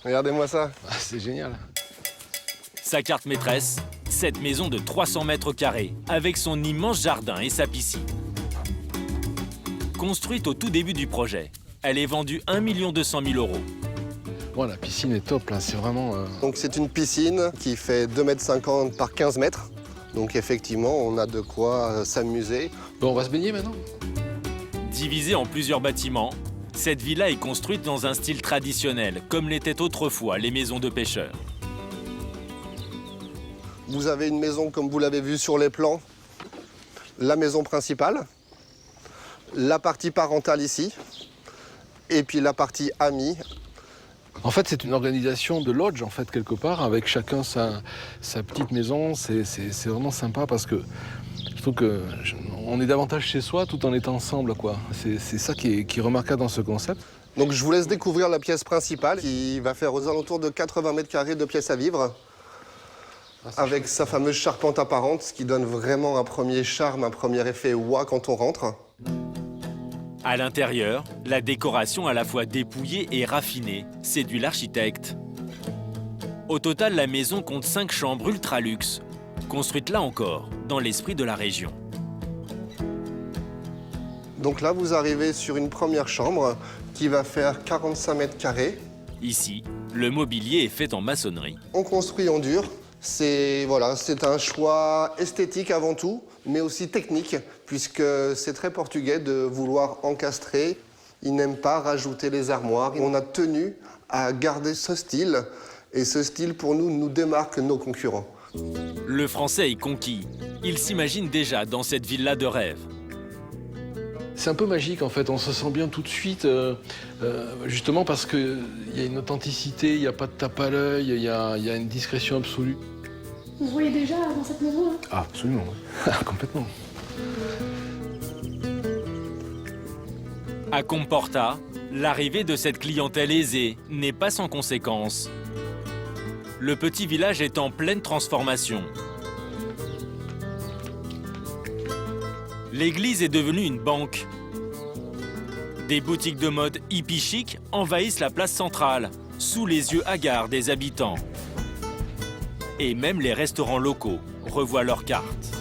Regardez-moi ça. Ah, c'est génial. Sa carte maîtresse, cette maison de 300 mètres carrés, avec son immense jardin et sa piscine. Construite au tout début du projet, elle est vendue 1 200 000 €. Bon, la piscine est top, là, c'est vraiment... Donc c'est une piscine qui fait 2,50 m par 15 mètres. Donc effectivement, on a de quoi s'amuser. Bon, on va se baigner maintenant? Divisée en plusieurs bâtiments, cette villa est construite dans un style traditionnel, comme l'étaient autrefois les maisons de pêcheurs. Vous avez une maison, comme vous l'avez vu sur les plans, la maison principale, la partie parentale ici, et puis la partie amie. En fait, c'est une organisation de lodge, en fait, quelque part, avec chacun sa petite maison. C'est vraiment sympa parce que je trouve qu'on est davantage chez soi tout en étant ensemble, quoi. C'est ça qui est remarquable dans ce concept. Donc je vous laisse découvrir la pièce principale qui va faire aux alentours de 80 mètres carrés de pièces à vivre, avec sa fameuse charpente apparente, ce qui donne vraiment un premier charme, un premier effet ouah quand on rentre. À l'intérieur, la décoration à la fois dépouillée et raffinée séduit l'architecte. Au total, la maison compte 5 chambres ultra luxe, construites là encore, dans l'esprit de la région. Donc là, vous arrivez sur une première chambre qui va faire 45 mètres carrés. Ici, le mobilier est fait en maçonnerie. On construit en dur. C'est voilà, un choix esthétique avant tout, mais aussi technique, puisque c'est très portugais de vouloir encastrer. Ils n'aiment pas rajouter les armoires. On a tenu à garder ce style, et ce style, pour nous, nous démarque nos concurrents. Le Français est conquis. Il s'imagine déjà dans cette villa de rêve. C'est un peu magique, en fait. On se sent bien tout de suite, justement parce qu'il y a une authenticité, il n'y a pas de tape à l'œil, il y a une discrétion absolue. Vous voyez déjà dans cette maison là? Ah, absolument, oui. Complètement. À Comporta, l'arrivée de cette clientèle aisée n'est pas sans conséquences. Le petit village est en pleine transformation. L'église est devenue une banque. Des boutiques de mode hippie chic envahissent la place centrale, sous les yeux hagards des habitants. Et même les restaurants locaux revoient leurs cartes.